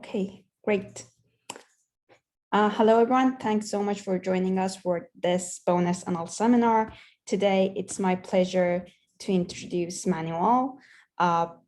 Okay, great. Hello, everyone. Thanks so much for joining us for this bonus annual seminar. Today, it's my pleasure to introduce Manuel. Manuel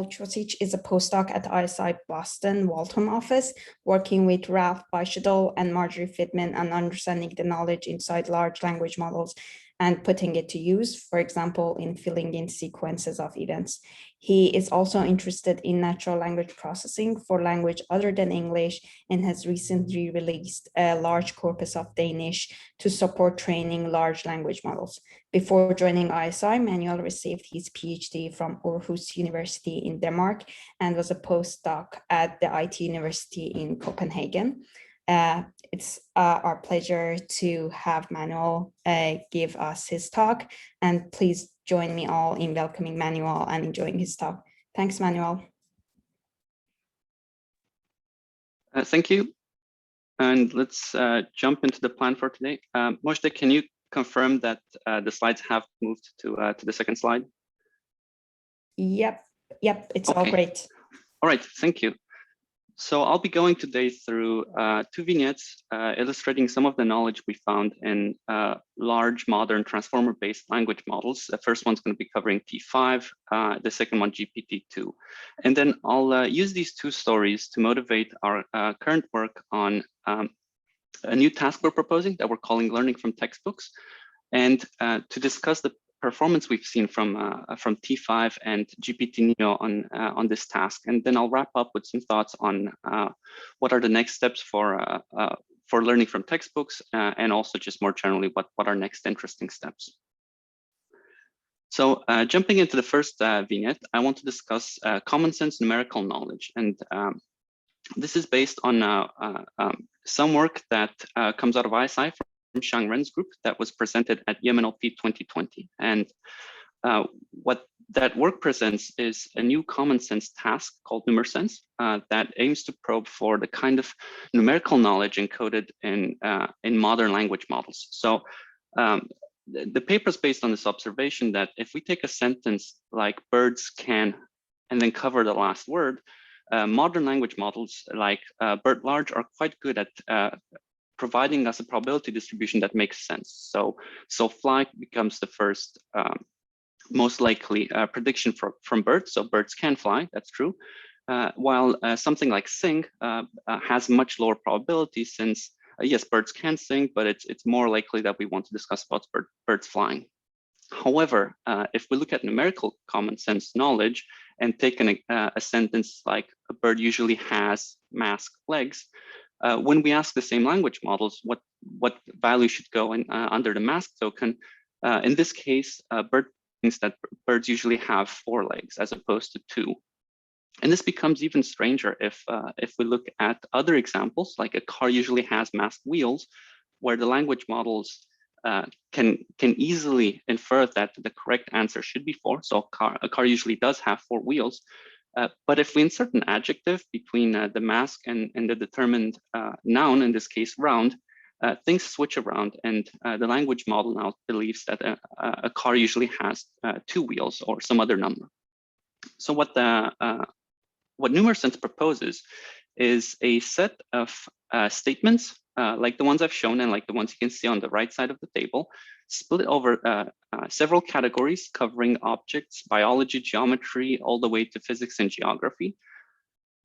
Ciosici is a postdoc at ISI Boston Waltham office, working with Ralph Weischedel and Marjorie Friedman on understanding the knowledge inside large language models and putting it to use, for example, in filling in sequences of events. He is also interested in natural language processing for language other than English and has recently released a large corpus of Danish to support training large language models. Before joining ISI, Manuel received his Ph.D. from Aarhus University in Denmark and was a postdoc at the IT University in Copenhagen. It's our pleasure to have Manuel give us his talk, and please join me all in welcoming Manuel and enjoying his talk. Thanks, Manuel. Thank you. And let's jump into the plan for today. Mojde, can you confirm that the slides have moved to the second slide? Yep, it's okay. All great. All right, thank you. So I'll be going today through two vignettes illustrating some of the knowledge we found in large modern transformer-based language models. The first one's going to be covering T5, the second one GPT-2. And then I'll use these two stories to motivate our current work on a new task we're proposing that we're calling learning from textbooks, and to discuss the performance we've seen from T5 and GPTNeo on this task. And then I'll wrap up with some thoughts on what are the next steps for learning from textbooks, and also just more generally what are next interesting steps. So jumping into the first vignette, I want to discuss common sense numerical knowledge. And this is based on some work that comes out of ISI from Shang Ren's group that was presented at UMNLP 2020. And what that work presents is a new common sense task called numerosense that aims to probe for the kind of numerical knowledge encoded in modern language models. So the paper is based on this observation that if we take a sentence like birds can and then cover the last word, modern language models like BERT-large are quite good at providing us a probability distribution that makes sense. So fly becomes the first most likely prediction from birds. So birds can fly, that's true. While something like sing has much lower probability, since yes, birds can sing, but it's more likely that we want to discuss about birds flying. However, if we look at numerical common sense knowledge and take a sentence like a bird usually has masked legs, when we ask the same language models what value should go in under the mask token, in this case, bird thinks that birds usually have 4 legs as opposed to 2. And this becomes even stranger if we look at other examples, like a car usually has masked wheels, where the language models can easily infer that the correct answer should be 4. So a car usually does have 4 wheels. But if we insert an adjective between the mask and the determined noun, in this case round, things switch around, and the language model now believes that a car usually has 2 wheels or some other number. So what numerosense proposes is a set of statements like the ones I've shown and like the ones you can see on the right side of the table, split over several categories covering objects, biology, geometry, all the way to physics and geography,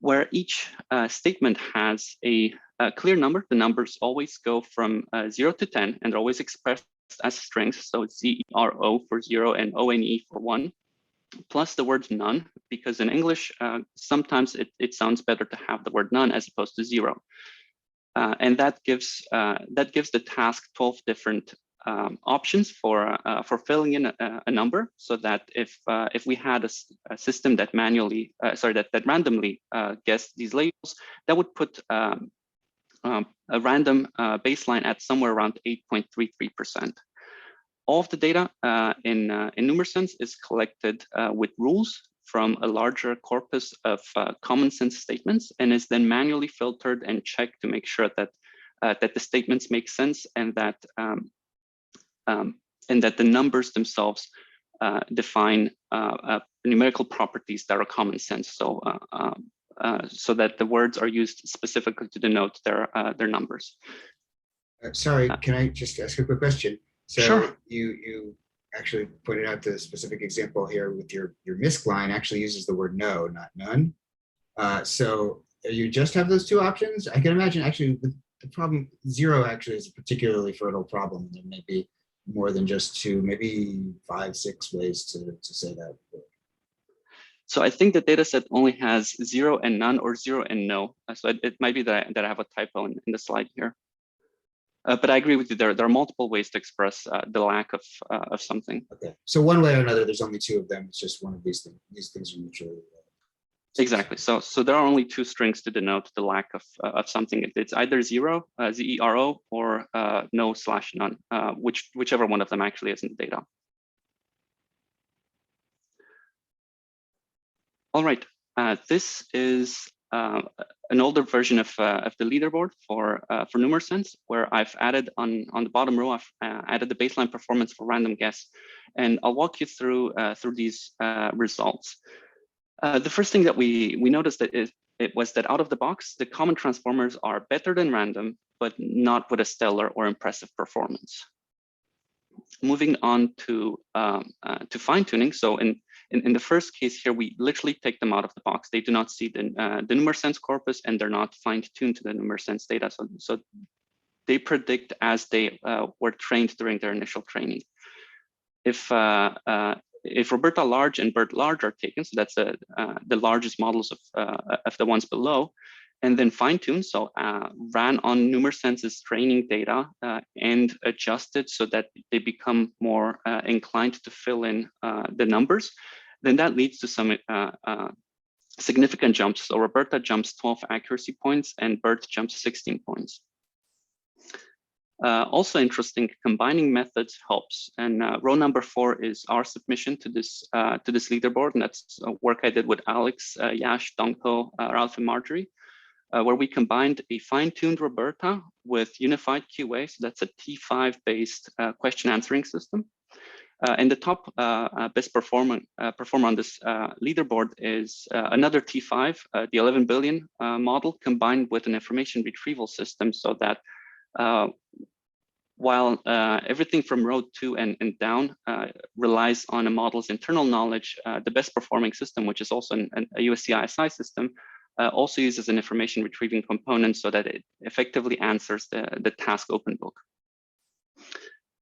where each statement has a clear number. The numbers always go from 0 to 10, and they're always expressed as strings. So it's 0 for 0 and ONE for 1, plus the word none, because in English, sometimes it sounds better to have the word none as opposed to 0. And that gives the task 12 different options for filling in a number, so that if we had a system that randomly guessed these labels, that would put a random baseline at somewhere around 8.33%. All of the data in numerosense is collected with rules from a larger corpus of common sense statements, and is then manually filtered and checked to make sure that the statements make sense, and that the numbers themselves define numerical properties that are common sense. So so that the words are used specifically to denote their numbers. Sorry, can I just ask a quick question? So sure. You actually pointed out the specific example here with your misc line actually uses the word no, not none. So you just have those two options? I can imagine actually the problem 0 actually is a particularly fertile problem. There may be more than just 2, maybe 5, 6 ways to say that. So I think the data set only has 0 and none or 0 and no. So it might be that I have a typo in the slide here. But I agree with you. There are multiple ways to express the lack of something. Okay. So one way or another, there's only 2 of them. It's just one of these things. These things are mutually. Exactly. So there are only 2 strings to denote the lack of something. It's either 0, ZERO, or no/none, whichever one of them actually is in the data. All right. This is an older version of the leaderboard for numerosense, where I've added on the bottom row, I've added the baseline performance for random guess, and I'll walk you through these results. The first thing that we noticed that it was that out of the box, the common transformers are better than random, but not with a stellar or impressive performance. Moving on to fine tuning. So in the first case here, we literally take them out of the box. They do not see the numerosense corpus, and they're not fine-tuned to the numerosense data. So they predict as they were trained during their initial training. If Roberta large and BERT large are taken, so that's the largest models of the ones below, and then fine-tuned, so ran on numerosense's training data and adjusted so that they become more inclined to fill in the numbers, then that leads to some significant jumps. So Roberta jumps 12 accuracy points and BERT jumps 16 points. Also interesting, combining methods helps. And row number 4 is our submission to this leaderboard, and that's work I did with Alex, Yash, Donko, Ralph, and Marjorie, where we combined a fine-tuned Roberta with unified QA. So that's a T5-based question answering system. And the top best performer on this leaderboard is another T5, the 11 billion model, combined with an information retrieval system, so that while everything from row 2 and down relies on a model's internal knowledge, the best performing system, which is also a USC ISI system, also uses an information retrieving component so that it effectively answers the task open book.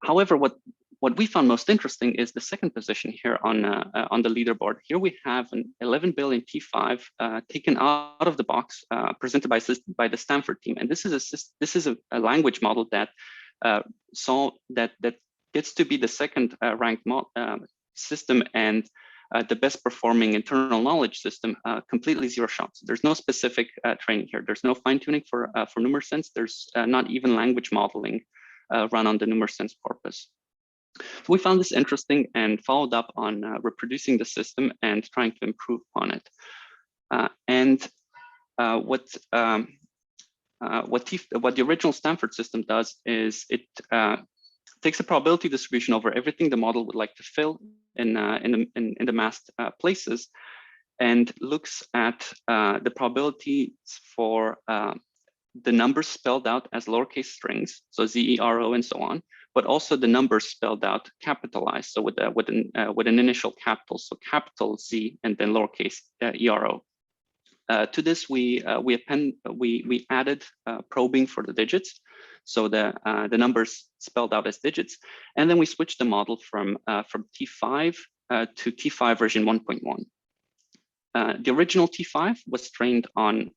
However, what we found most interesting is the second position here on the leaderboard. Here we have an 11 billion T5 taken out of the box, presented by the Stanford team, and this is a language model that that gets to be the second ranked system and the best performing internal knowledge system, completely 0 shots. There's no specific training here. There's no fine tuning for numerosense. There's not even language modeling run on the numerosense corpus. So we found this interesting and followed up on reproducing the system and trying to improve on it. What the original Stanford system does is it takes a probability distribution over everything the model would like to fill in the masked places, and looks at the probabilities for the numbers spelled out as lowercase strings, so ZERO and so on, but also the numbers spelled out capitalized, so with an initial capital, so capital Z and then lowercase ERO. To this, we added probing for the digits, so the numbers spelled out as digits, and then we switched the model from T5 to T5 version 1.1. The original T5 was trained on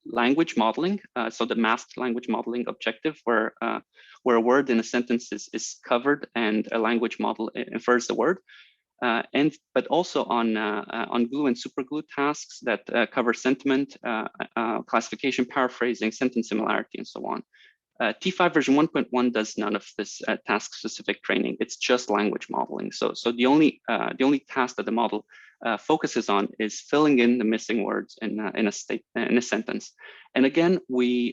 language modeling, so the masked language modeling objective, where a word in a sentence is covered and a language model infers the word. But also on glue and superglue tasks that cover sentiment, classification, paraphrasing, sentence similarity, and so on. T5 version 1.1 does none of this task-specific training. It's just language modeling. So the only task that the model focuses on is filling in the missing words in a sentence. And again, we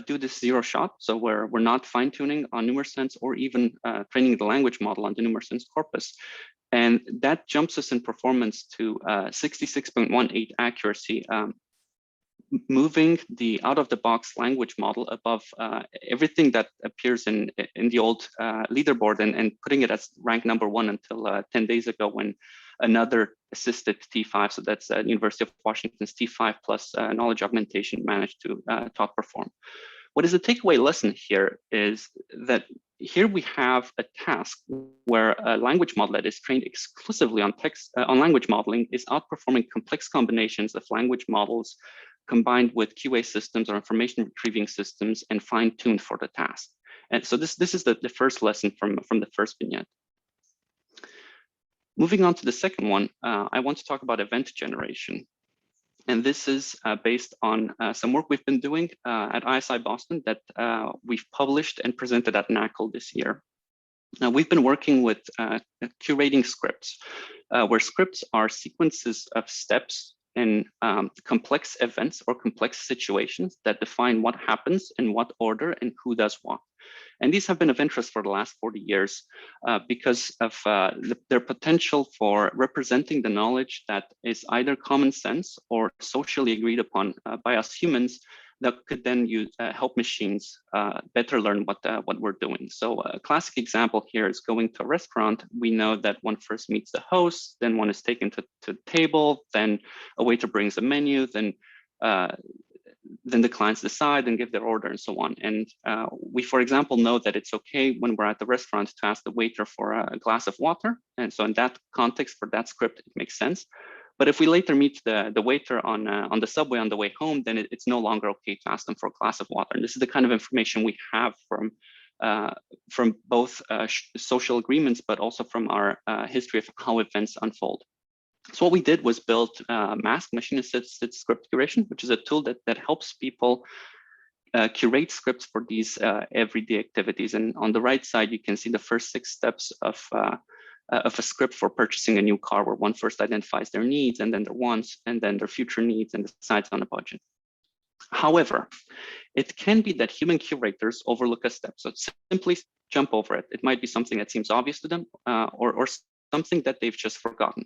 do this 0 shot. So we're not fine-tuning on numerosense or even training the language model on the numerosense corpus. And that jumps us in performance to 66.18 accuracy, moving the out-of-the-box language model above everything that appears in the old leaderboard, and putting it as rank number 1 until 10 days ago, when another assisted T5, so that's University of Washington's T5 plus knowledge augmentation, managed to outperform. What is the takeaway lesson here is that here we have a task where a language model that is trained exclusively on text, on language modeling, is outperforming complex combinations of language models combined with QA systems or information retrieving systems and fine-tuned for the task. And so this is the first lesson from the first vignette. Moving on to the second one, I want to talk about event generation. And this is based on some work we've been doing at ISI Boston that we've published and presented at NACL this year. Now, we've been working with curating scripts, where scripts are sequences of steps in complex events or complex situations that define what happens in what order and who does what. And these have been of interest for the last 40 years because of their potential for representing the knowledge that is either common sense or socially agreed upon by us humans that could then help machines better learn what we're doing. So a classic example here is going to a restaurant. We know that one first meets the host, then one is taken to the table, then a waiter brings a menu, then the clients decide and give their order and so on. And we, for example, know that it's okay when we're at the restaurant to ask the waiter for a glass of water. And so in that context, for that script, it makes sense. But if we later meet the waiter on the subway on the way home, then it's no longer okay to ask them for a glass of water. And this is the kind of information we have from both social agreements, but also from our history of how events unfold. So what we did was build mask machine-assisted script curation, which is a tool that helps people curate scripts for these everyday activities. And on the right side, you can see the first 6 steps of a script for purchasing a new car, where one first identifies their needs, and then their wants, and then their future needs, and decides on a budget. However, it can be that human curators overlook a step, so simply jump over it. It might be something that seems obvious to them, or something that they've just forgotten.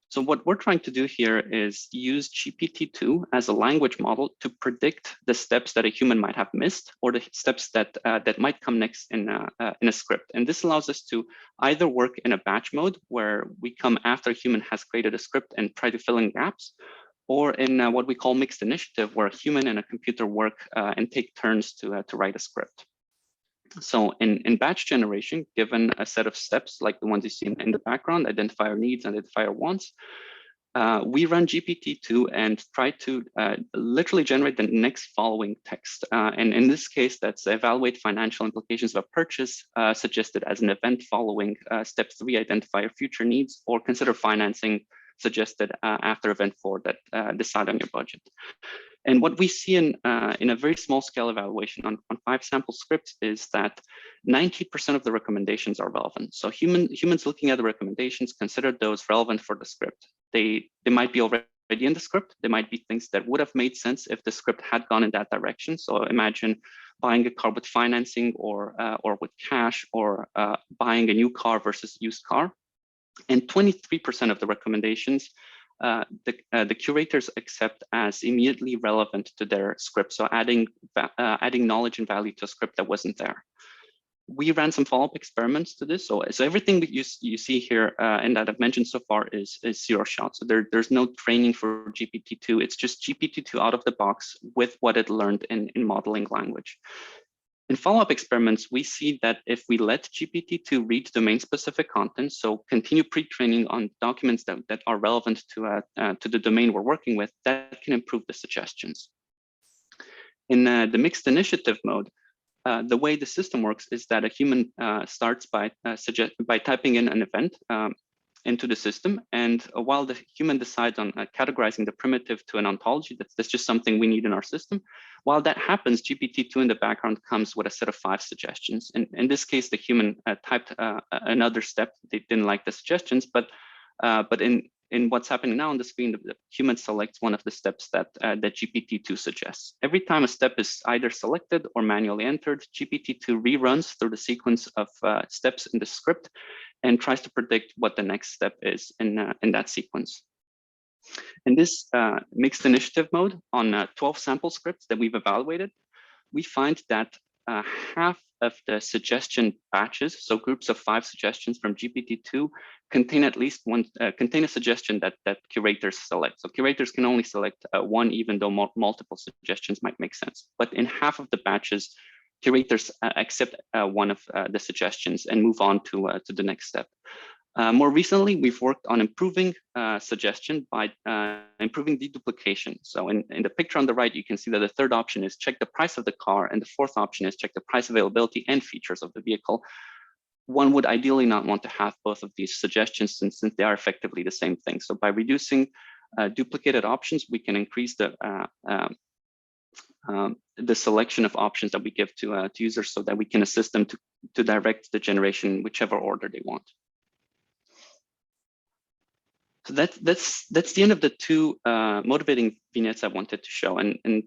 So what we're trying to do here is use GPT-2 as a language model to predict the steps that a human might have missed, or the steps that might come next in a script. And this allows us to either work in a batch mode, where we come after a human has created a script and try to fill in gaps, or in what we call mixed initiative, where a human and a computer work and take turns to write a script. So in batch generation, given a set of steps like the ones you see in the background, identify our needs, identify our wants, we run GPT-2 and try to literally generate the next following text. And in this case, that's evaluate financial implications of a purchase, suggested as an event following step 3, identify your future needs, or consider financing, suggested after event 4, that decide on your budget. And what we see in a very small scale evaluation on 5 sample scripts is that 90% of the recommendations are relevant. So humans looking at the recommendations consider those relevant for the script. They might be already in the script. They might be things that would have made sense if the script had gone in that direction. So imagine buying a car with financing, or with cash, or buying a new car versus used car. And 23% of the recommendations the curators accept as immediately relevant to their script, so adding knowledge and value to a script that wasn't there. We ran some follow-up experiments to this, so everything that you see here and that I've mentioned so far is 0 shot. So there's no training for GPT-2. It's just GPT-2 out of the box with what it learned in modeling language. In follow-up experiments, we see that if we let GPT-2 read domain-specific content, so continue pre-training on documents that are relevant to the domain we're working with, that can improve the suggestions. In the mixed initiative mode, the way the system works is that a human starts by typing in an event into the system, and while the human decides on categorizing the primitive to an ontology, that's just something we need in our system. While that happens, GPT-2 in the background comes with a set of 5 suggestions. And in this case, the human typed another step. They didn't like the suggestions, but in what's happening now on the screen, the human selects one of the steps that GPT-2 suggests. Every time a step is either selected or manually entered, GPT-2 reruns through the sequence of steps in the script and tries to predict what the next step is in that sequence. In this mixed initiative mode on 12 sample scripts that we've evaluated, we find that half of the suggestion batches, so groups of 5 suggestions from GPT-2, contain at least one, contain a suggestion that curators select. So curators can only select one, even though multiple suggestions might make sense. But in half of the batches, curators accept one of the suggestions and move on to the next step. More recently, we've worked on improving suggestion by improving deduplication. So in the picture on the right, you can see that the third option is check the price of the car, and the fourth option is check the price, availability, and features of the vehicle. One would ideally not want to have both of these suggestions since they are effectively the same thing. So by reducing duplicated options, we can increase the selection of options that we give to users so that we can assist them to direct the generation whichever order they want. So that's the end of the 2 motivating vignettes I wanted to show. And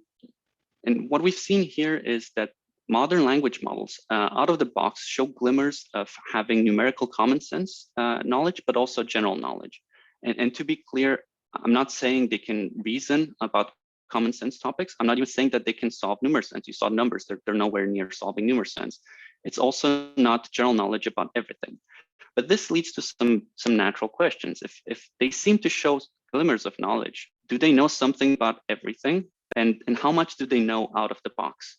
what we've seen here is that modern language models out of the box show glimmers of having numerical common sense knowledge, but also general knowledge. And to be clear, I'm not saying they can reason about common sense topics. I'm not even saying that they can solve numerosense. You saw numbers, they're nowhere near solving numerosense. It's also not general knowledge about everything. But this leads to some natural questions. If they seem to show glimmers of knowledge, do they know something about everything? And how much do they know out of the box?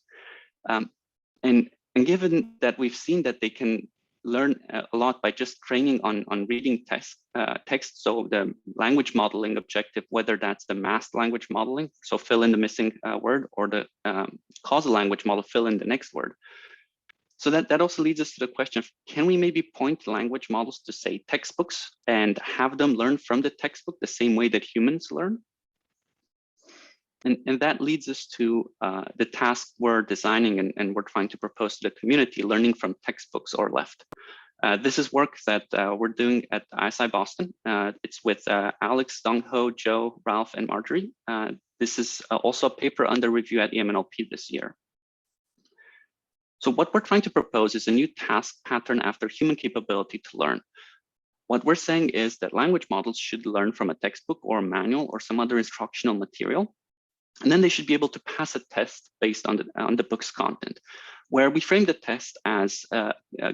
And given that we've seen that they can learn a lot by just training on reading text, so the language modeling objective, whether that's the masked language modeling, so fill in the missing word, or the causal language model, fill in the next word. So that also leads us to the question of, can we maybe point language models to, say, textbooks and have them learn from the textbook the same way that humans learn? And that leads us to the task we're designing and we're trying to propose to the community, learning from textbooks or left. This is work that we're doing at ISI Boston. It's with Alex, Dongho, Joe, Ralph, and Marjorie. This is also a paper under review at EMNLP this year. So what we're trying to propose is a new task pattern after human capability to learn. What we're saying is that language models should learn from a textbook or a manual or some other instructional material. And then they should be able to pass a test based on the book's content, where we frame the test as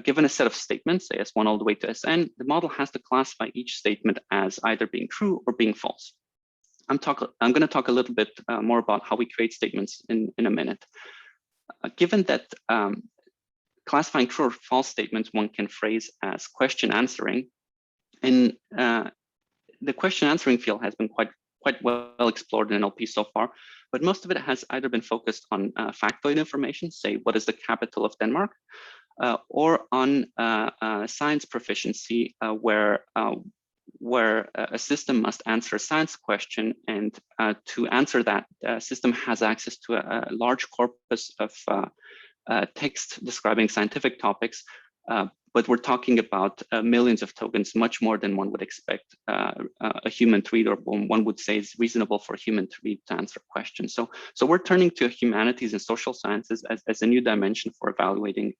given a set of statements, say S1 all the way to Sn, the model has to classify each statement as either being true or being false. I'm going to talk a little bit more about how we create statements in a minute. Given that classifying true or false statements one can phrase as question answering, and the question answering field has been quite well explored in NLP so far, but most of it has either been focused on factoid information, say what is the capital of Denmark, or on science proficiency, where a system must answer a science question, and to answer that, system has access to a large corpus of text describing scientific topics, but we're talking about millions of tokens, much more than one would expect a human to read, or one would say is reasonable for a human to read to answer questions. So we're turning to humanities and social sciences as a new dimension for evaluating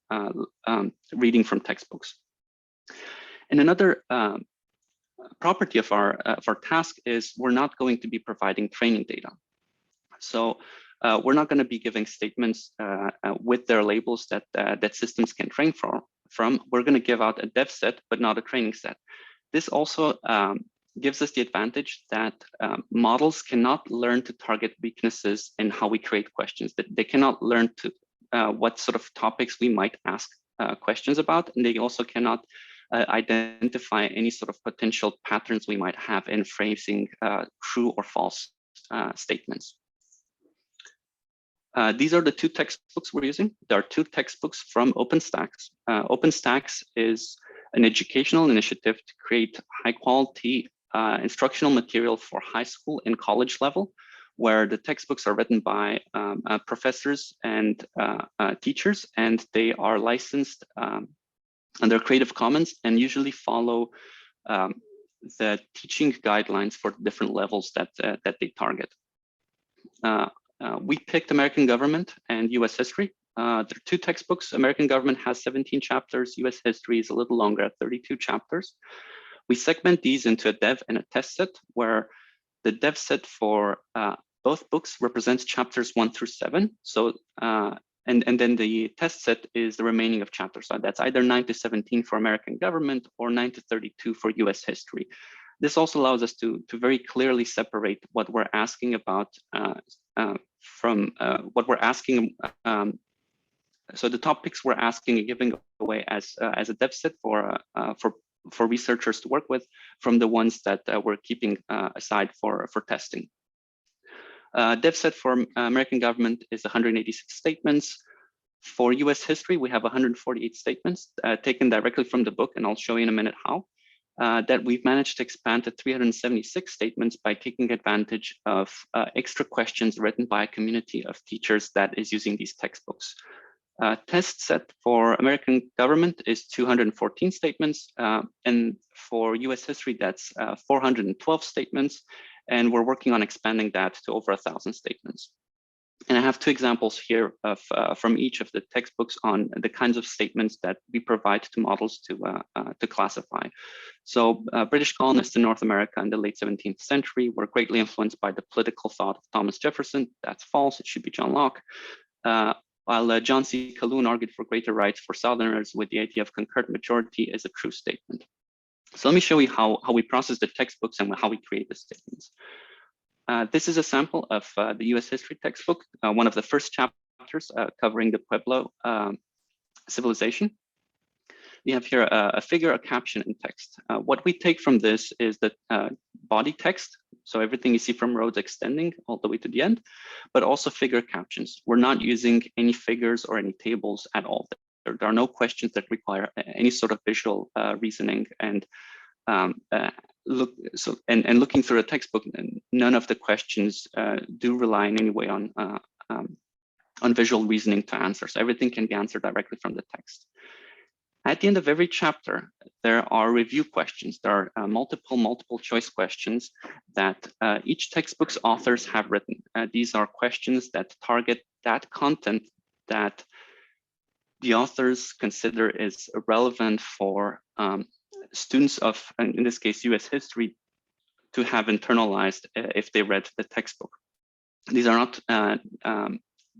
reading from textbooks. And another property of our task is we're not going to be providing training data. So we're not going to be giving statements with their labels that systems can train from. We're going to give out a dev set, but not a training set. This also gives us the advantage that models cannot learn to target weaknesses in how we create questions. That they cannot learn to what sort of topics we might ask questions about, and they also cannot identify any sort of potential patterns we might have in phrasing true or false statements. These are the 2 textbooks we're using. There are 2 textbooks from OpenStax. OpenStax is an educational initiative to create high quality instructional material for high school and college level, where the textbooks are written by professors and teachers, and they are licensed under Creative Commons and usually follow the teaching guidelines for different levels that they target. We picked American government and US history There are two textbooks. American government has 17 chapters. US history is a little longer at 32 chapters. We segment these into a dev and a test set, where the dev set for both books represents chapters 1 through 7. So, and then the test set is the remaining of chapters. So that's either 9 to 17 for American government or 9 to 32 for US history. This also allows us to very clearly separate what we're asking about from what we're asking. So the topics we're asking and giving away as a dev set for researchers to work with, from the ones that we're keeping aside for testing. Dev set for American government is 186 statements. For US history, we have 148 statements taken directly from the book, and I'll show you in a minute how. That we've managed to expand to 376 statements by taking advantage of extra questions written by a community of teachers that is using these textbooks. Test set for American government is 214 statements, and for US history, that's 412 statements, and we're working on expanding that to over 1,000 statements. And I have two examples here of from each of the textbooks on the kinds of statements that we provide to models to classify. So British colonists in North America in the late 17th century were greatly influenced by the political thought of Thomas Jefferson. That's false. It should be John Locke. While John C. Calhoun argued for greater rights for Southerners with the idea of concurrent majority is a true statement. So let me show you how we process the textbooks and how we create the statements. This is a sample of the US history textbook, one of the first chapters covering the Pueblo civilization. You have here a figure, a caption, and text. What we take from this is the body text, so everything you see from roads extending all the way to the end, but also figure captions. We're not using any figures or any tables at all. There are no questions that require any sort of visual reasoning, and looking through a textbook, none of the questions do rely in any way on visual reasoning to answer. So everything can be answered directly from the text. At the end of every chapter, there are review questions. There are multiple choice questions that each textbook's authors have written. These are questions that target that content that the authors consider is relevant for students of, in this case, US history, to have internalized if they read the textbook. These are not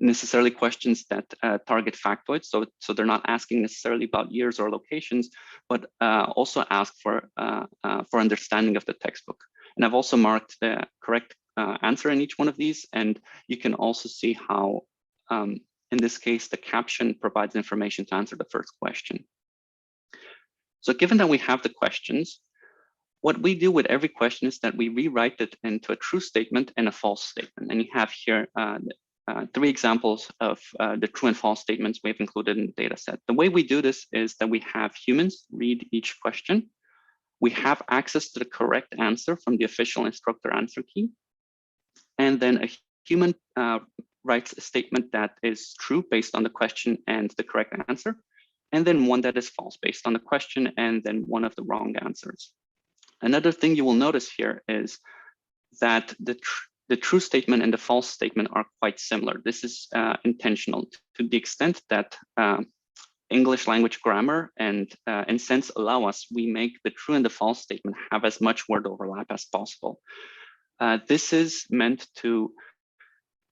necessarily questions that target factoids, so they're not asking necessarily about years or locations, but also ask for understanding of the textbook. And I've also marked the correct answer in each one of these, and you can also see how, in this case, the caption provides information to answer the first question. So given that we have the questions, what we do with every question is that we rewrite it into a true statement and a false statement. And you have here three examples of the true and false statements we've included in the data set. The way we do this is that we have humans read each question. We have access to the correct answer from the official instructor answer key. And then a human writes a statement that is true based on the question and the correct answer, and then one that is false based on the question and then one of the wrong answers. Another thing you will notice here is that the true statement and the false statement are quite similar. This is intentional to the extent that English language grammar and sense allow us, we make the true and the false statement have as much word overlap as possible. This is meant to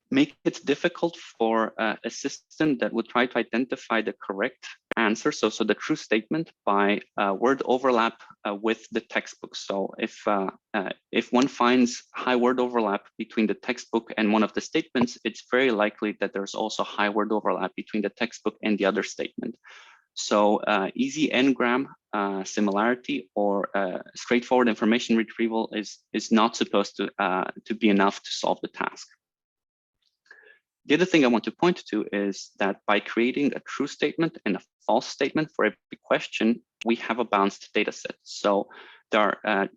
make it difficult for a system that would try to identify the correct answer, so the true statement, by word overlap with the textbook. So if one finds high word overlap between the textbook and one of the statements, it's very likely that there's also high word overlap between the textbook and the other statement. So easy n-gram similarity or straightforward information retrieval is not supposed to be enough to solve the task. The other thing I want to point to is that by creating a true statement and a false statement for every question, we have a balanced data set. So there are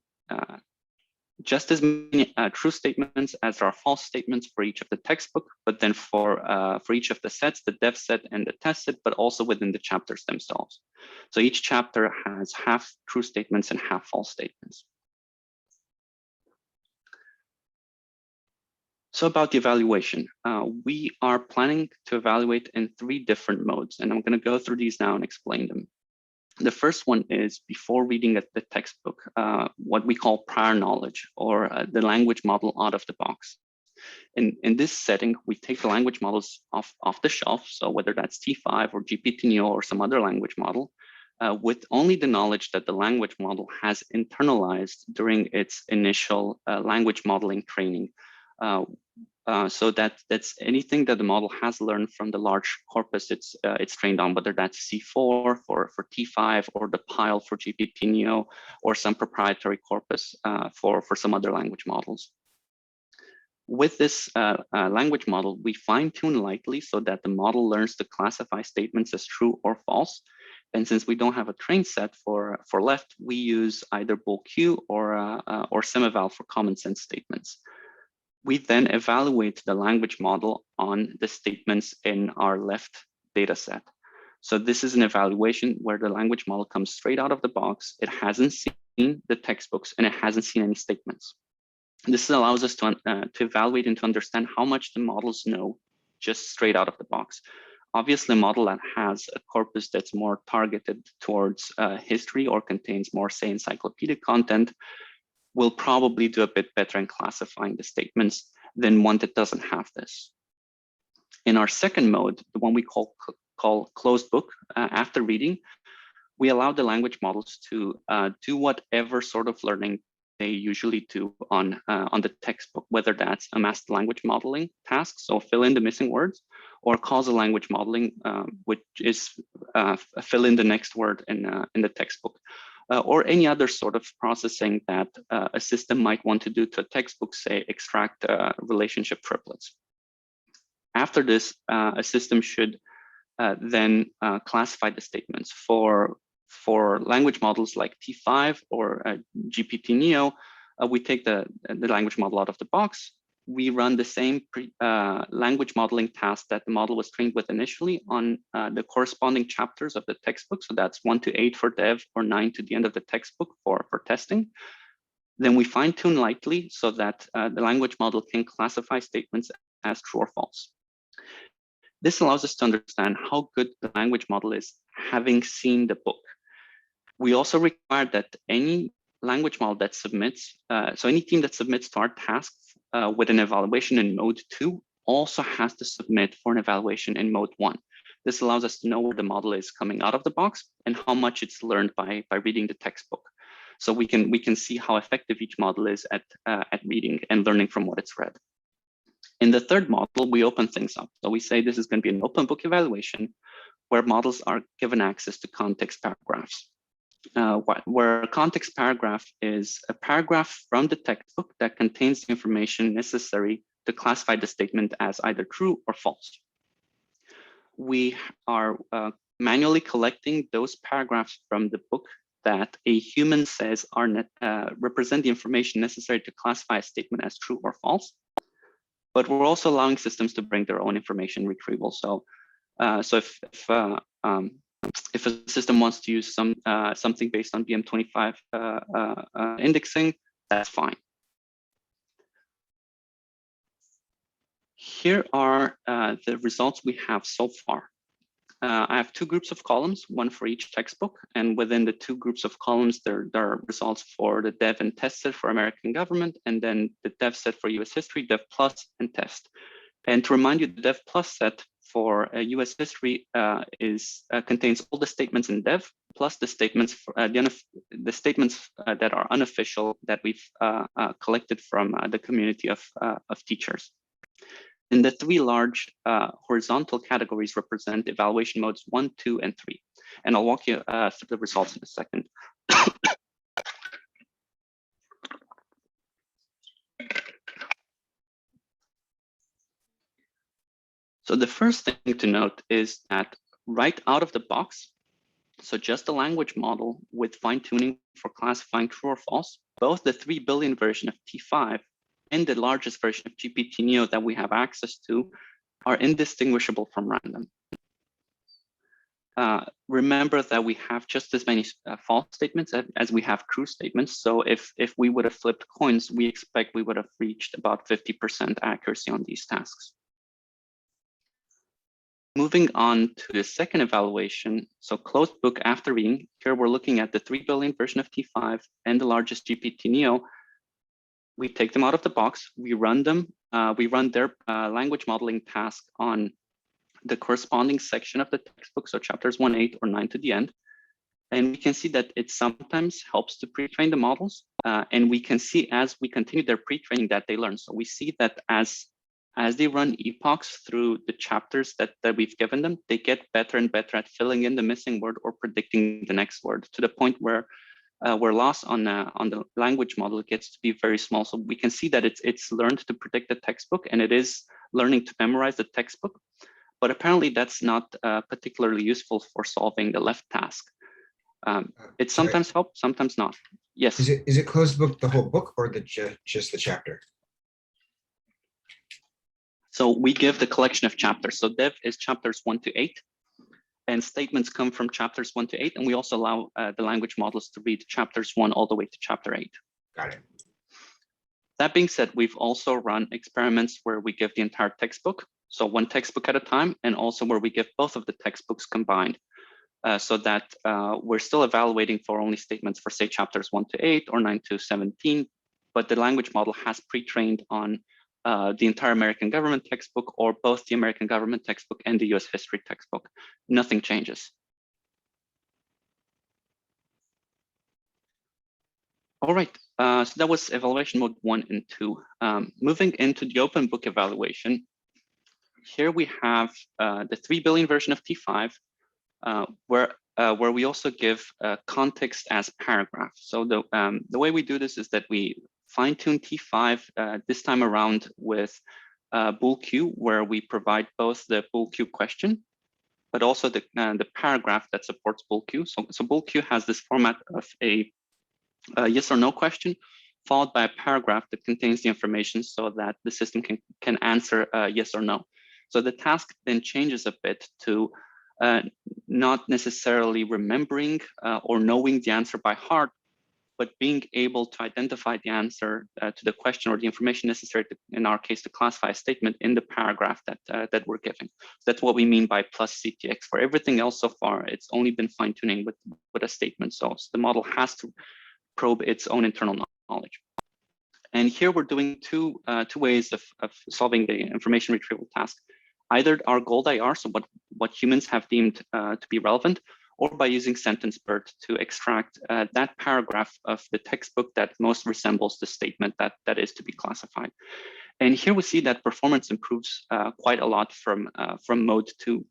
just as many true statements as there are false statements for each of the textbook, but then for each of the sets, the dev set and the test set, but also within the chapters themselves. So each chapter has half true statements and half false statements. So about the evaluation, we are planning to evaluate in 3 different modes, and I'm going to go through these now and explain them. The first one is before reading the textbook, what we call prior knowledge, or the language model out of the box. In this setting, we take the language models off the shelf, so whether that's T5 or GPTNeo or some other language model, with only the knowledge that the language model has internalized during its initial language modeling training. So that's anything that the model has learned from the large corpus it's trained on, whether that's C4 for T5 or the pile for GPTNeo or some proprietary corpus for some other language models. With this language model, we fine-tune lightly so that the model learns to classify statements as true or false. And since we don't have a train set for left, we use either bool Q or semival for common sense statements. We then evaluate the language model on the statements in our left data set. So this is an evaluation where the language model comes straight out of the box. It hasn't seen the textbooks and it hasn't seen any statements. This allows us to evaluate and to understand how much the models know just straight out of the box. Obviously, a model that has a corpus that's more targeted towards history or contains more, say, encyclopedic content will probably do a bit better in classifying the statements than one that doesn't have this. In our second mode, the one we call closed book, after reading, we allow the language models to do whatever sort of learning they usually do on the textbook, whether that's a master language modeling task, so fill in the missing words, or causal language modeling, which is fill in the next word in the textbook. Or any other sort of processing that a system might want to do to a textbook, say extract relationship triplets. After this, a system should then classify the statements. For language models like T5 or GPTNeo, we take the language model out of the box. We run the same language modeling task that the model was trained with initially on the corresponding chapters of the textbook. So that's 1 to 8 for dev or 9 to the end of the textbook for testing. Then we fine tune lightly so that the language model can classify statements as true or false. This allows us to understand how good the language model is having seen the book. We also require that any language model that submits, so any team that submits to our task with an evaluation in mode 2 also has to submit for an evaluation in mode 1. This allows us to know where the model is coming out of the box and how much it's learned by reading the textbook. So we can see how effective each model is at reading and learning from what it's read. In the third model, we open things up. So we say this is going to be an open book evaluation where models are given access to context paragraphs. Where a context paragraph is a paragraph from the textbook that contains the information necessary to classify the statement as either true or false. We are manually collecting those paragraphs from the book that a human says represent the information necessary to classify a statement as true or false. But we're also allowing systems to bring their own information retrieval. So, if a system wants to use something based on BM25 indexing, that's fine. Here are the results we have so far. I have 2 groups of columns, one for each textbook, and within the 2 groups of columns, there are results for the dev and test set for American government, and then the dev set for US history, dev plus, and test. And to remind you, the dev plus set for US history contains all the statements in dev plus the statements the statements that are unofficial that we've collected from the community of teachers. And the 3 large horizontal categories represent evaluation modes 1, 2, and 3. And I'll walk you through the results in a second. So the first thing to note is that right out of the box, so just the language model with fine tuning for classifying true or false, both the 3 billion version of T5 and the largest version of GPTNeo that we have access to are indistinguishable from random. remember that we have just as many false statements as we have true statements. So if we would have flipped coins, we expect we would have reached about 50% accuracy on these tasks. Moving on to the second evaluation, so closed book after reading. Here we're looking at the 3 billion version of T5 and the largest GPTNeo. We take them out of the box, we run them, we run their language modeling task on the corresponding section of the textbook, so chapters 1-8 or 9 to the end. And we can see that it sometimes helps to pre-train the models. And we can see as we continue their pre-training that they learn. So we see that as they run epochs through the chapters that we've given them, they get better and better at filling in the missing word or predicting the next word, to the point where loss on the language model gets to be very small. So we can see that it's learned to predict the textbook, and it is learning to memorize the textbook. But apparently that's not particularly useful for solving the left task. It sometimes helps, sometimes not. Yes. Is it closed book the whole book or just the chapter? So we give the collection of chapters. So dev is chapters 1-8, and statements come from chapters 1-8, and we also allow the language models to read chapters 1 all the way to chapter 8. Got it. That being said, we've also run experiments where we give the entire textbook, so one textbook at a time, and also where we give both of the textbooks combined, so that we're still evaluating for only statements for, say, chapters 1-8 or 9-17, but the language model has pre-trained on the entire American government textbook, or both the American government textbook and the US history textbook. Nothing changes. All right, so that was evaluation mode 1 and 2. Moving into the open book evaluation, here we have the 3 billion version of T5, where we also give context as paragraph. So the way we do this is that we fine-tune T5 this time around with bool Q, where we provide both the bool Q question, but also the paragraph that supports bool Q. So bool Q has this format of a yes or no question, followed by a paragraph that contains the information so that the system can answer yes or no. So the task then changes a bit to not necessarily remembering or knowing the answer by heart, but being able to identify the answer to the question or the information necessary to, in our case, to classify a statement in the paragraph that we're giving. So that's what we mean by plus CTX. For everything else so far, it's only been fine-tuning with a statement. So the model has to probe its own internal knowledge. And here we're doing two ways of solving the information retrieval task. Either our gold IR, so what humans have deemed to be relevant, or by using SentenceBird to extract that paragraph of the textbook that most resembles the statement that is to be classified. And here we see that performance improves quite a lot from mode 2,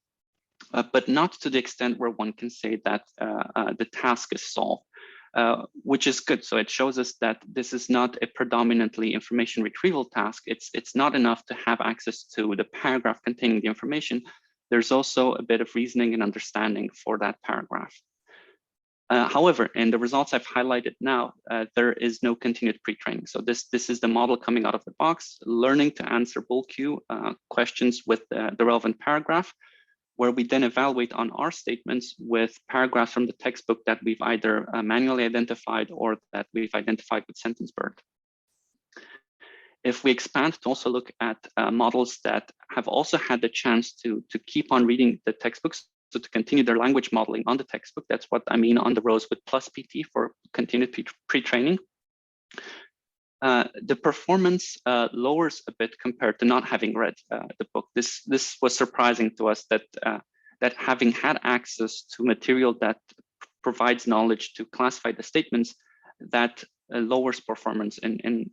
but not to the extent where one can say that the task is solved, which is good. So it shows us that this is not a predominantly information retrieval task. It's not enough to have access to the paragraph containing the information. There's also a bit of reasoning and understanding for that paragraph. However, in the results I've highlighted now, there is no continued pre-training. So this is the model coming out of the box, learning to answer bool Q questions with the relevant paragraph, where we then evaluate on our statements with paragraphs from the textbook that we've either manually identified or that we've identified with SentenceBird. If we expand to also look at models that have also had the chance to keep on reading the textbooks, so to continue their language modeling on the textbook, that's what I mean on the rows with plus PT for continued pre-training. The performance lowers a bit compared to not having read the book. This was surprising to us that having had access to material that provides knowledge to classify the statements, that lowers performance in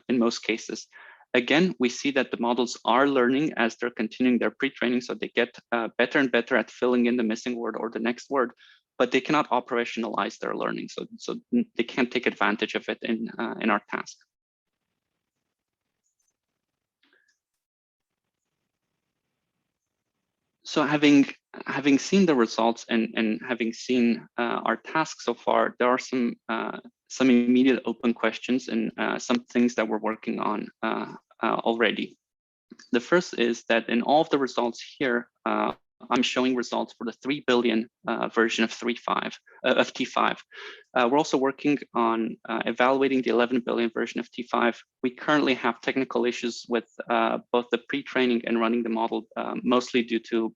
most cases. Again, we see that the models are learning as they're continuing their pre-training, so they get better and better at filling in the missing word or the next word, but they cannot operationalize their learning, so they can't take advantage of it in our task. So having seen the results and having seen our task so far, there are some immediate open questions and some things that we're working on already. The first is that in all of the results here, I'm showing results for the 3 billion version of T5. We're also working on evaluating the 11 billion version of T5. We currently have technical issues with both the pre-training and running the model, mostly due to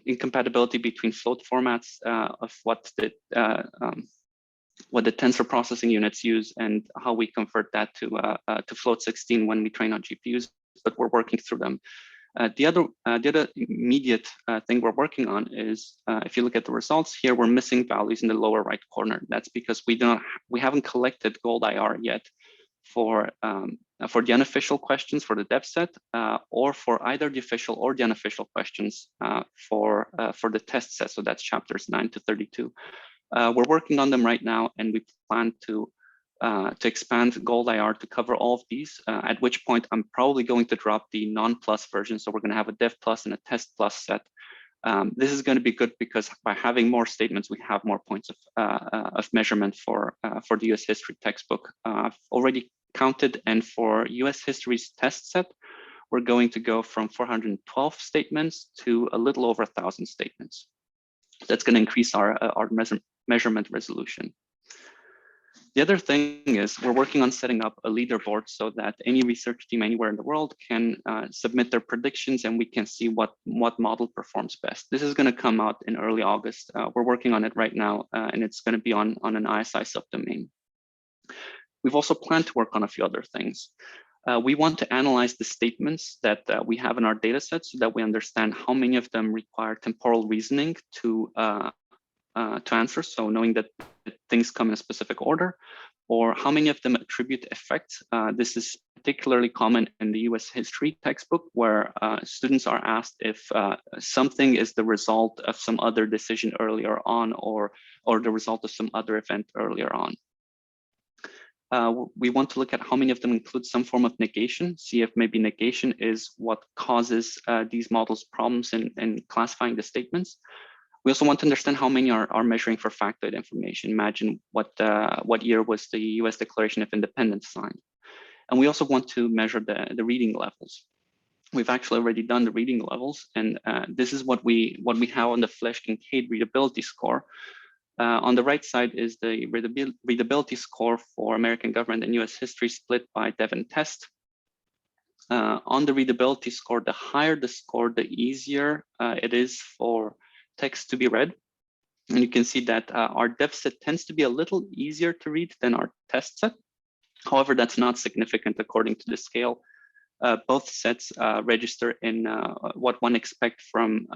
incompatibility between float formats of what the tensor processing units use and how we convert that to float 16 when we train on GPUs, but we're working through them. The other immediate thing we're working on is, if you look at the results here, we're missing values in the lower right corner. That's because we haven't collected gold IR yet for the unofficial questions for the dev set, or for either the official or the unofficial questions for the test set. So that's chapters 9 to 32. We're working on them right now, and we plan to expand gold IR to cover all of these, at which point I'm probably going to drop the non-plus version. So we're going to have a dev plus and a test plus set. This is going to be good because by having more statements, we have more points of measurement for the US history textbook. I've already counted, and for US history's test set, we're going to go from 412 statements to a little over 1,000 statements. That's going to increase our measurement resolution. The other thing is we're working on setting up a leaderboard so that any research team anywhere in the world can submit their predictions, and we can see what model performs best. This is going to come out in early August. We're working on it right now, and it's going to be on an ISI subdomain. We've also planned to work on a few other things. We want to analyze the statements that we have in our data set so that we understand how many of them require temporal reasoning to answer. So knowing that things come in a specific order, or how many of them attribute effects. This is particularly common in the US history textbook, where students are asked if something is the result of some other decision earlier on, or the result of some other event earlier on. We want to look at how many of them include some form of negation, see if maybe negation is what causes these models problems in classifying the statements. We also want to understand how many are measuring for factoid information. Imagine what year was the US Declaration of Independence signed. And we also want to measure the reading levels. We've actually already done the reading levels, and this is what we have on the Flesch-Kincaid readability score. On the right side is the readability score for American government and US history split by dev and test. On the readability score, the higher the score, the easier it is for text to be read. And you can see that our dev set tends to be a little easier to read than our test set. However, that's not significant according to the scale. Both sets register in what one expects from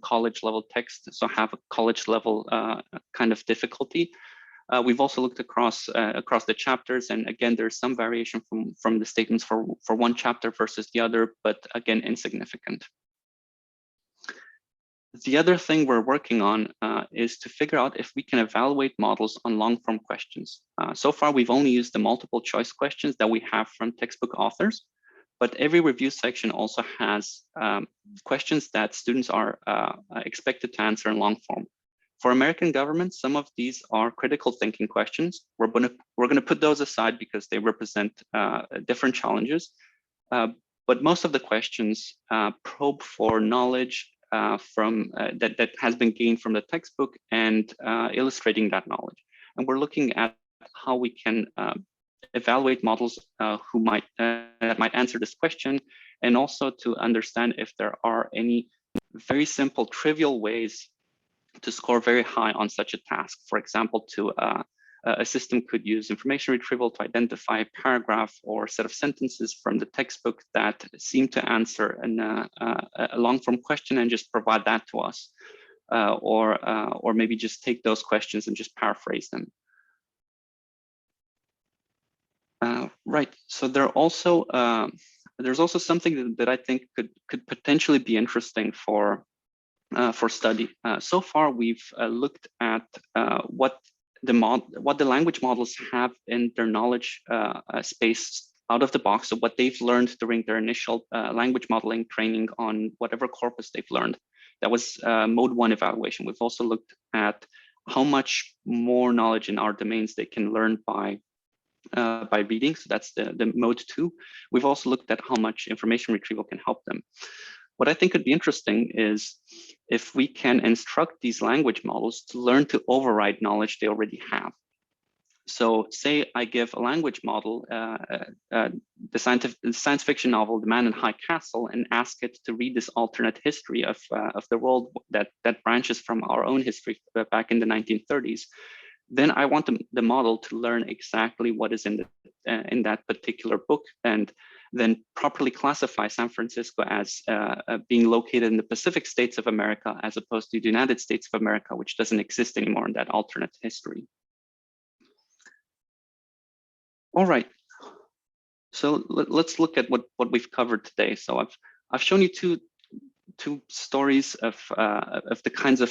college level text, so have a college level kind of difficulty. We've also looked across the chapters, and again, there's some variation from the statements for one chapter versus the other, but again, insignificant. The other thing we're working on is to figure out if we can evaluate models on long-form questions. So far, we've only used the multiple choice questions that we have from textbook authors, but every review section also has questions that students are expected to answer in long form. For American government, some of these are critical thinking questions. We're going to put those aside because they represent different challenges. But most of the questions probe for knowledge that has been gained from the textbook and illustrating that knowledge. And we're looking at how we can evaluate models that might answer this question, and also to understand if there are any very simple, trivial ways to score very high on such a task. For example, a system could use information retrieval to identify a paragraph or set of sentences from the textbook that seem to answer a long-form question and just provide that to us, or maybe just take those questions and just paraphrase them. Right. So there's also something that I think could potentially be interesting for study. So far, we've looked at what the language models have in their knowledge space out of the box. So what they've learned during their initial language modeling training on whatever corpus they've learned. That was mode 1 evaluation. We've also looked at how much more knowledge in our domains they can learn by reading. So that's the mode 2. We've also looked at how much information retrieval can help them. what I think could be interesting is if we can instruct these language models to learn to override knowledge they already have. So say I give a language model, the science fiction novel, The Man in High Castle, and ask it to read this alternate history of the world that branches from our own history back in the 1930s. Then I want the model to learn exactly what is in that particular book, and then properly classify San Francisco as being located in the Pacific States of America, as opposed to the United States of America, which doesn't exist anymore in that alternate history. All right, so let's look at what we've covered today. So I've shown you two stories of the kinds of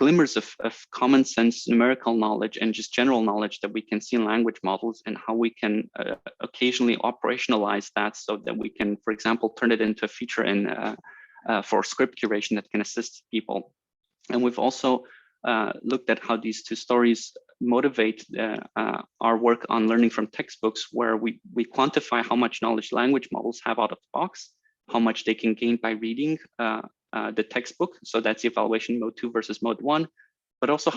glimmers of common sense numerical knowledge and just general knowledge that we can see in language models, and how we can occasionally operationalize that so that we can, for example, turn it into a feature in for script curation that can assist people. And we've also looked at how these two stories motivate our work on learning from textbooks, where we quantify how much knowledge language models have out of the box, how much they can gain by reading the textbook. So that's the evaluation mode 2 versus mode 1, but also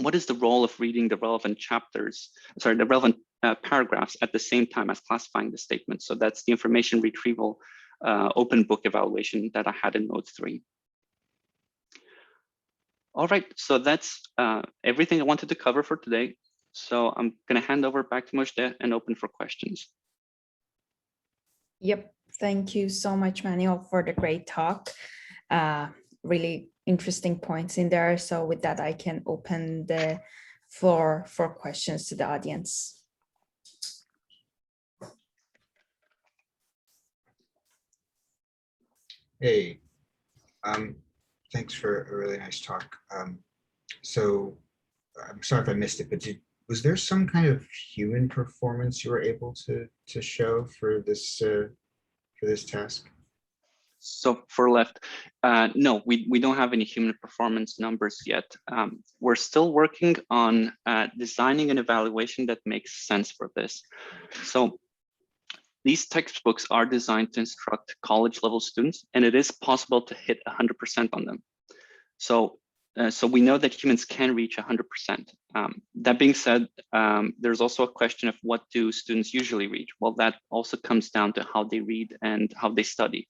what is the role of reading the relevant the relevant paragraphs at the same time as classifying the statement. So that's the information retrieval open book evaluation that I had in mode 3. All right, so that's everything I wanted to cover for today. So I'm going to hand over back to Mojde and open for questions. Yep, thank you so much, Manuel, for the great talk. Really interesting points in there. So with that, I can open the floor for questions to the audience. Hey, thanks for a really nice talk. So I'm sorry if I missed it, but was there some kind of human performance you were able to show for this task? So for left, no, we don't have any human performance numbers yet. We're still working on designing an evaluation that makes sense for this. So these textbooks are designed to instruct college level students, and it is possible to hit 100% on them. So we know that humans can reach 100%. That being said, there's also a question of what do students usually reach? Well, that also comes down to how they read and how they study.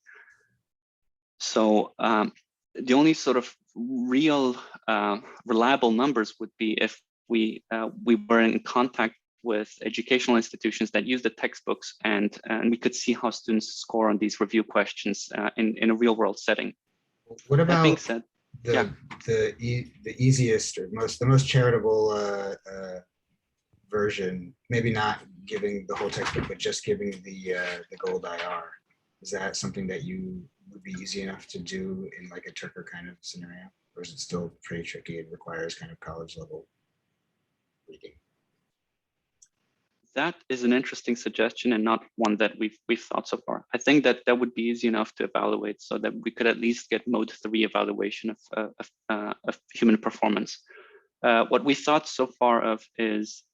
So the only sort of real reliable numbers would be if we were in contact with educational institutions that use the textbooks, and we could see how students score on these review questions in a real world setting. What about that being said, the easiest or the most charitable version? Maybe not giving the whole textbook, but just giving the gold IR. Is that something that you would be easy enough to do in like a Turker kind of scenario, or is it still pretty tricky? It requires kind of college level reading. That is an interesting suggestion, and not one that we've thought so far. I think that would be easy enough to evaluate, so that we could at least get mode 3 evaluation of human performance. What we thought so far of is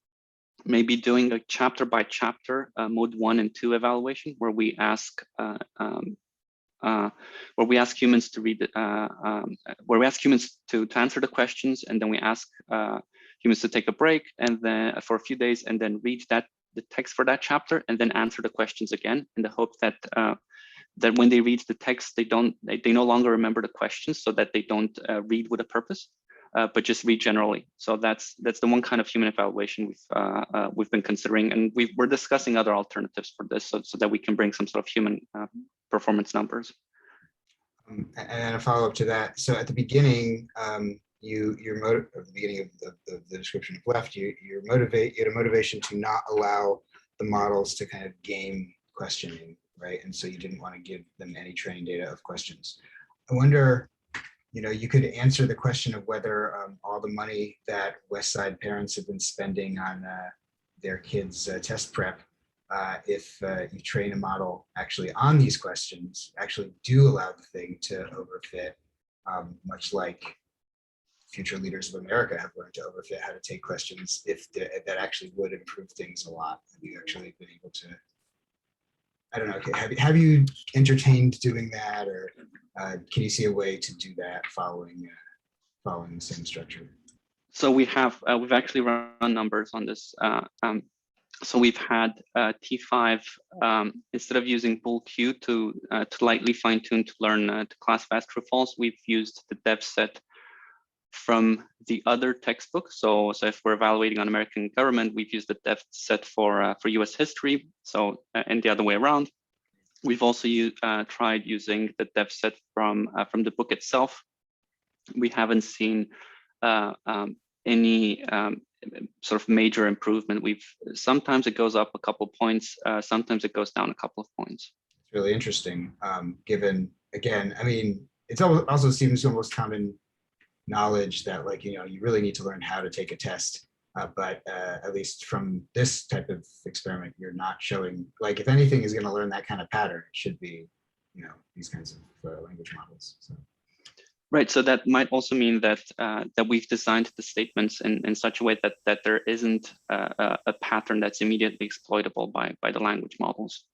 maybe doing a chapter by chapter mode 1 and 2 evaluation, where we ask humans to read, where we ask humans to answer the questions, and then we ask humans to take a break and then for a few days, and then read the text for that chapter, and then answer the questions again, in the hope that that when they read the text, they no longer remember the questions, so that they don't read with a purpose, but just read generally. So that's the one kind of human evaluation we've been considering, and we're discussing other alternatives for this, so that we can bring some sort of human performance numbers. And a follow up to that. So at the beginning, at the beginning of the description of left, you had a motivation to not allow the models to kind of game questioning, right? And so you didn't want to give them any training data of questions. I wonder, you could answer the question of whether all the money that West Side parents have been spending on their kids' test prep, if you train a model actually on these questions, actually do allow the thing to overfit, much like future leaders of America have learned to overfit how to take questions, if that actually would improve things a lot. Have you actually been able to I don't know, have you entertained doing that, or can you see a way to do that following the same structure? So we've actually run numbers on this. So we've had T5 instead of using bool Q to lightly fine tune to learn to classify as true false. We've used the dev set from the other textbook. So if we're evaluating on American government, we've used the dev set for US history. So and the other way around. We've also tried using the dev set from the book itself. We haven't seen any sort of major improvement. Sometimes it goes up a couple points, sometimes it goes down a couple of points. It's really interesting, given, again, I mean, it also seems almost common knowledge that, like, you know, you really need to learn how to take a test, but at least from this type of experiment, you're not showing, like, if anything is going to learn that kind of pattern, it should be, you know, these kinds of language models. So. Right, so that might also mean that that we've designed the statements in such a way that there isn't a pattern that's immediately exploitable by the language models,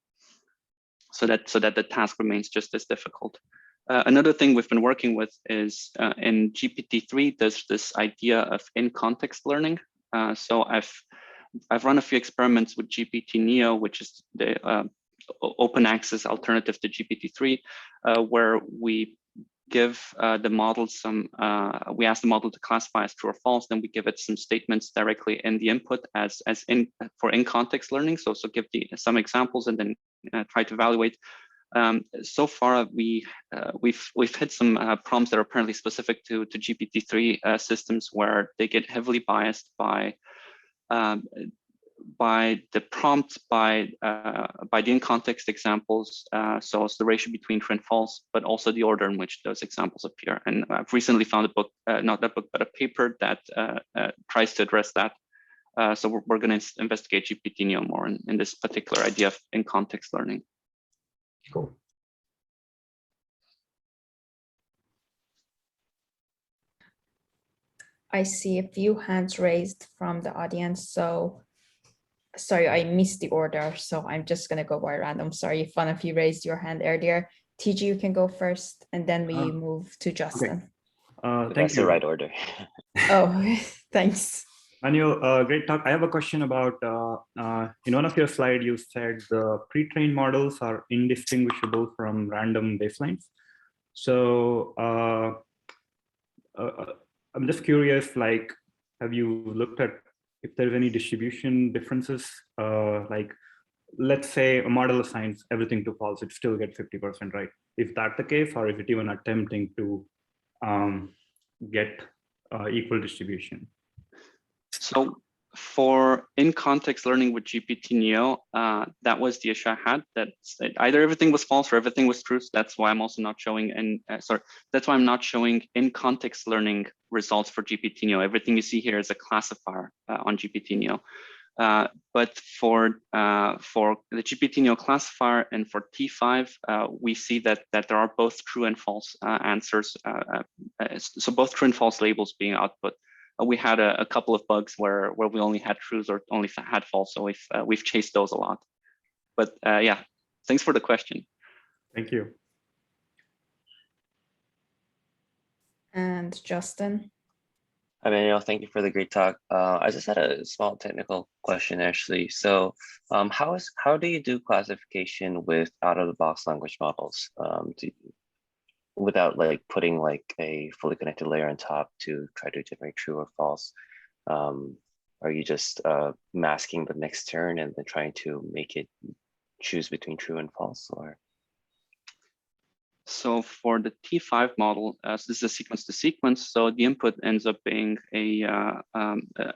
so that the task remains just as difficult. Another thing we've been working with is in GPT-3, there's this idea of in-context learning. So I've run a few experiments with GPTNeo, which is the open access alternative to GPT-3, where we give the model we ask the model to classify as true or false, then we give it some statements directly in the input for in-context learning. So give some examples and then try to evaluate. So far, we've hit some prompts that are apparently specific to GPT-3 systems, where they get heavily biased by the prompt, by the in-context examples. So it's the ratio between true and false, but also the order in which those examples appear. And I've recently found a book, not that book, but a paper that tries to address that. So we're going to investigate GPTNeo more in this particular idea of in-context learning. Cool. I see a few hands raised from the audience. So sorry, I missed the order. So I'm just going to go by random. Sorry if one of you raised your hand earlier. TG, you can go first, and then we move to Justin. Okay. That's the right order. Oh, thanks. Manuel, great talk. I have a question about, in one of your slides, you said the pre-trained models are indistinguishable from random baselines. So I'm just curious, like, have you looked at if there's any distribution differences? Like, let's say a model assigns everything to false, it still gets 50% right. Is that the case, or is it even attempting to get equal distribution? So for in-context learning with GPTNeo, that was the issue I had, that either everything was false or everything was true. So that's why I'm also not showing, that's why I'm not showing in-context learning results for GPTNeo. Everything you see here is a classifier on GPTNeo. But for the GPTNeo classifier and for T5, we see that there are both true and false answers. So both true and false labels being output. We had a couple of bugs where we only had trues or only had false, so we've chased those a lot. But yeah, thanks for the question. Thank you. And Justin. Hi, Manuel. Thank you for the great talk. I just had a small technical question, actually. So how do you do classification with out-of-the-box language models? Without like putting like a fully connected layer on top to try to generate true or false? Are you just masking the next turn and then trying to make it choose between true and false, or? So for the T5 model, so this is a sequence to sequence. So the input ends up being a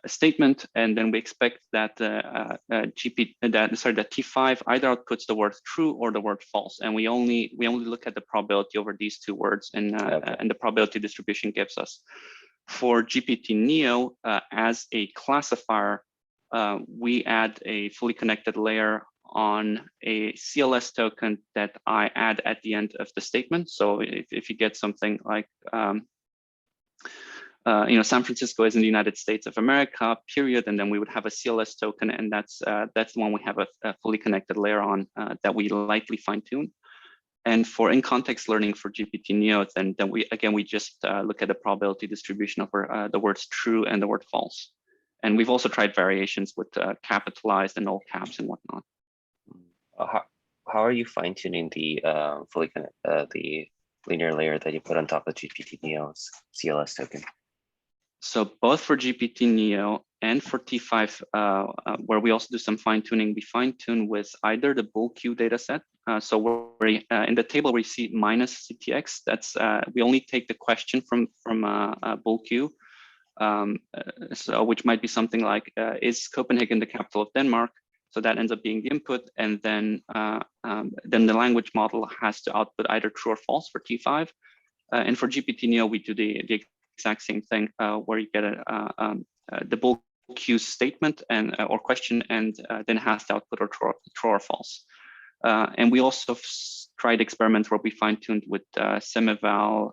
statement, and then we expect that that T5 either outputs the word true or the word false, and we only look at the probability over these two words, and the probability distribution gives us. For GPTNeo, as a classifier, we add a fully connected layer on a CLS token that I add at the end of the statement. So if you get something like San Francisco is in the United States of America, period, and then we would have a CLS token, and that's the one we have a fully connected layer on that we lightly fine tune. And for in-context learning for GPTNeo, then we just look at the probability distribution of the words true and the word false. And we've also tried variations with capitalized and all caps and whatnot. How are you fine-tuning the the linear layer that you put on top of GPTNeo's CLS token? So both for GPTNeo and for T5, where we also do some fine-tuning, we fine-tune with either the bull Q dataset. So we're in the table we see minus CTX. That's we only take the question from bull Q. So which might be something like, is Copenhagen the capital of Denmark? So that ends up being the input, and then the language model has to output either true or false for T5. And for GPTNeo, we do the exact same thing, where you get the bull Q statement and or question, and then has to output or true or false. And we also tried experiments where we fine-tuned with SemEval,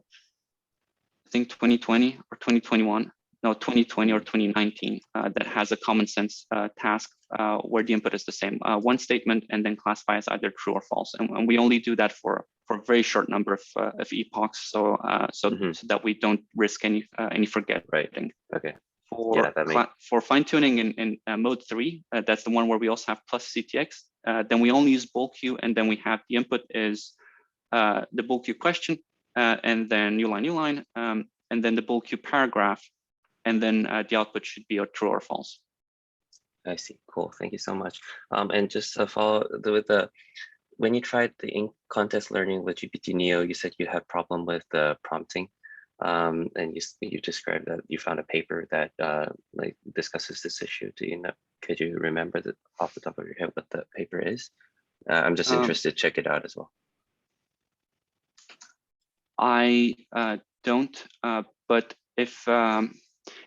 I think 2020 or 2021. No, 2020 or 2019, that has a common sense task where the input is the same, one statement, and then classify as either true or false. And we only do that for a very short number of epochs, so that we don't risk any forgetting. Right. Okay. For fine tuning in mode 3, that's the one where we also have plus CTX. Then we only use bull Q, and then we have the input is the bull Q question, and then new line, and then the bull Q paragraph. And then the output should be a true or false. I see. Cool. Thank you so much. And just to follow with when you tried the in-context learning with GPTNeo, you said you had problem with the prompting, and you described that you found a paper that like discusses this issue. Could you remember off the top of your head what the paper is? I'm just interested to check it out as well. I don't, but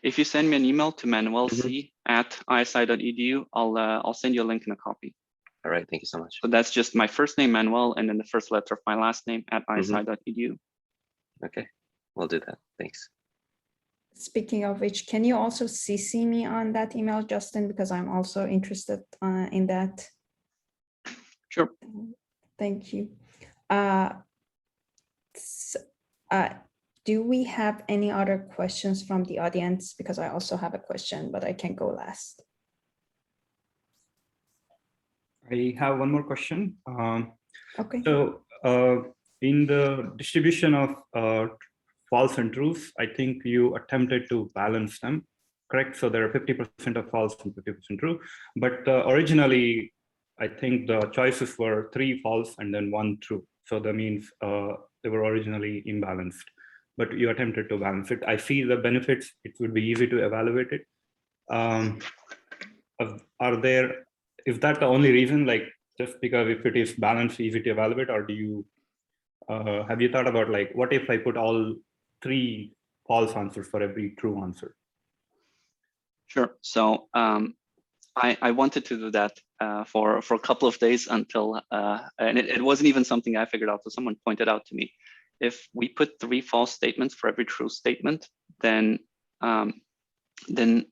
if you send me an email to manuelc@isi.edu, I'll send you a link and a copy. All right, thank you so much. So that's just my first name, Manuel, and then the first letter of my last name @isi.edu. Okay, we'll do that. Thanks. Speaking of which, can you also CC me on that email, Justin, because I'm also interested in that. Sure. Thank you. Do we have any other questions from the audience? Because I also have a question, but I can go last. I have one more question. Okay. So in the distribution of false and truths, I think you attempted to balance them, correct? So there are 50% of false and 50% true. But originally, I think the choices were 3 false and then 1 true. So that means they were originally imbalanced, but you attempted to balance it. I see the benefits. It would be easy to evaluate it. Is that the only reason, like just because if it is balanced, easy to evaluate, or do you, have you thought about like, what if I put all 3 false answers for every true answer? Sure. So I wanted to do that for a couple of days until, and it wasn't even something I figured out. So someone pointed out to me, if we put 3 false statements for every true statement, then the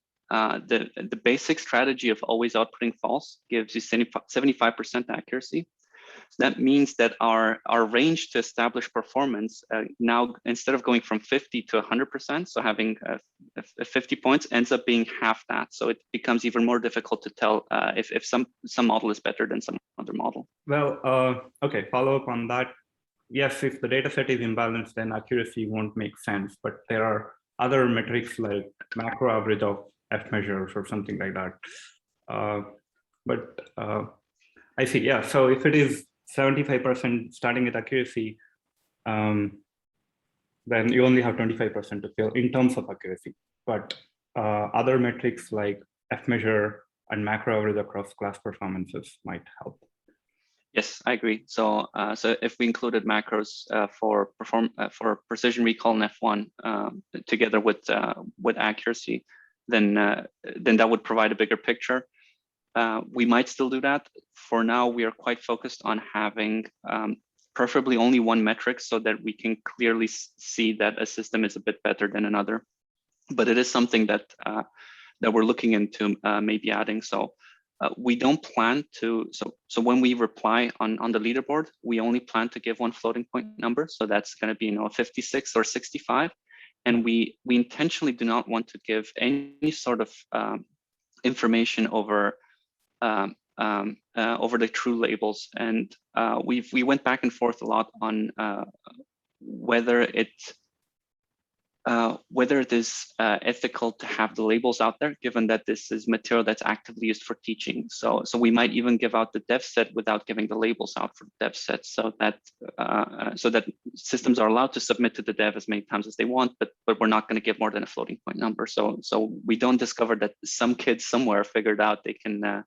basic strategy of always outputting false gives you 75% accuracy. So that means that our range to establish performance now, instead of going from 50 to 100%, so having 50 points, ends up being half that. So it becomes even more difficult to tell if some model is better than some other model. Well, okay, follow up on that. Yes, if the data set is imbalanced, then accuracy won't make sense. But there are other metrics like macro average of F measures or something like that. I see, yeah. So if it is 75% starting at accuracy, then you only have 25% to fill in terms of accuracy. But other metrics like F measure and macro average across class performances might help. Yes, I agree. So if we included macros for precision recall in F1 together with accuracy, then that would provide a bigger picture. We might still do that. For now, we are quite focused on having preferably only one metric so that we can clearly see that a system is a bit better than another. but it is something that that we're looking into maybe adding. So we don't plan to, so when we reply on the leaderboard, we only plan to give one floating point number. So that's going to be, 56 or 65. And we intentionally do not want to give any sort of information over the true labels. And we went back and forth a lot on whether it is ethical to have the labels out there, given that this is material that's actively used for teaching. So we might even give out the dev set without giving the labels out for the dev set, so that systems are allowed to submit to the dev as many times as they want, but we're not going to give more than a floating point number. So we don't discover that some kids somewhere figured out they can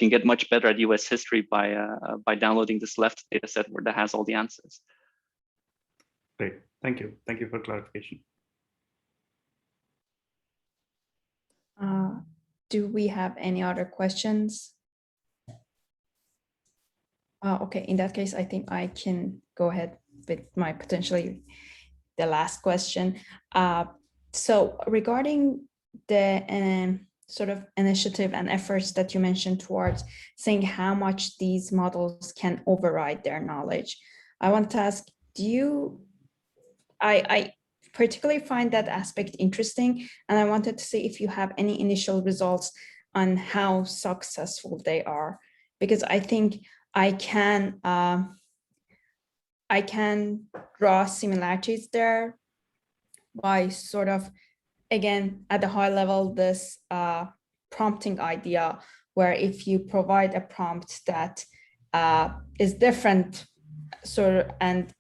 get much better at US history by downloading this left data set that has all the answers. Great, thank you for clarification. Do we have any other questions? Okay, in that case, I think I can go ahead with my potentially the last question. So regarding the sort of initiative and efforts that you mentioned towards saying how much these models can override their knowledge, I want to ask, I particularly find that aspect interesting, and I wanted to see if you have any initial results on how successful they are, because I think I can draw similarities there by sort of, again, at the high level, this prompting idea, where if you provide a prompt that is different and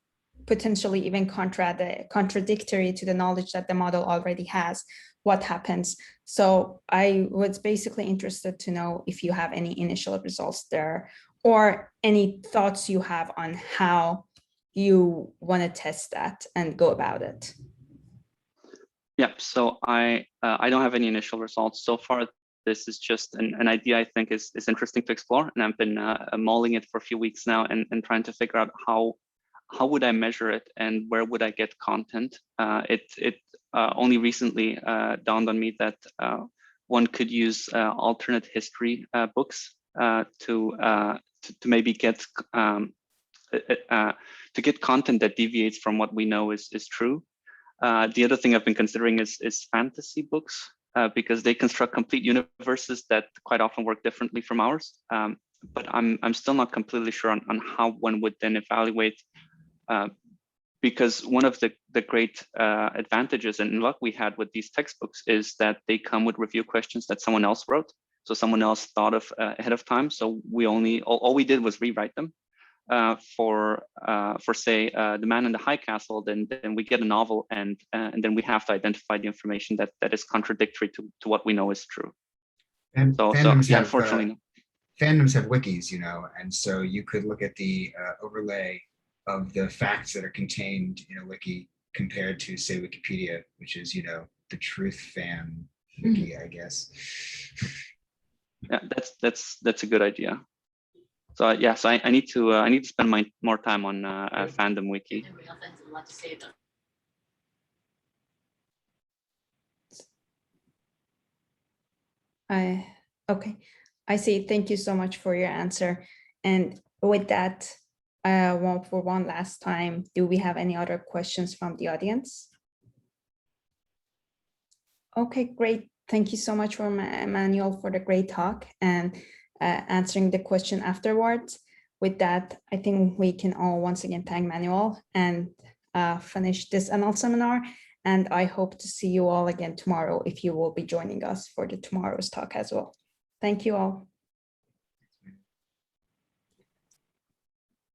potentially even contradictory to the knowledge that the model already has, what happens? So I was basically interested to know if you have any initial results there, or any thoughts you have on how you want to test that and go about it. Yeah, so I don't have any initial results so far. This is just an idea I think is interesting to explore, and I've been mulling it for a few weeks now and trying to figure out how would I measure it and where would I get content. It only recently dawned on me that one could use alternate history books to maybe get content that deviates from what we know is true. The other thing I've been considering is fantasy books, because they construct complete universes that quite often work differently from ours. But I'm still not completely sure on how one would then evaluate, because one of the great advantages and luck we had with these textbooks is that they come with review questions that someone else wrote. So someone else thought of ahead of time. So all we did was rewrite them. For say The Man in the High Castle, then we get a novel, and then we have to identify the information that is contradictory to what we know is true. And so yeah, unfortunately, fandoms have wikis, and so you could look at the overlay of the facts that are contained in a wiki compared to, say, Wikipedia, which is, the truth fan wiki, I guess. Yeah, that's a good idea. So yeah, so I need to spend more time on fandom wiki. Okay, I see. Thank you so much for your answer. And with that, for one last time, do we have any other questions from the audience? Okay, great. Thank you so much for Manuel for the great talk and answering the question afterwards. With that, I think we can all once again thank Manuel and finish this ML seminar. And I hope to see you all again tomorrow if you will be joining us for the tomorrow's talk as well. Thank you all.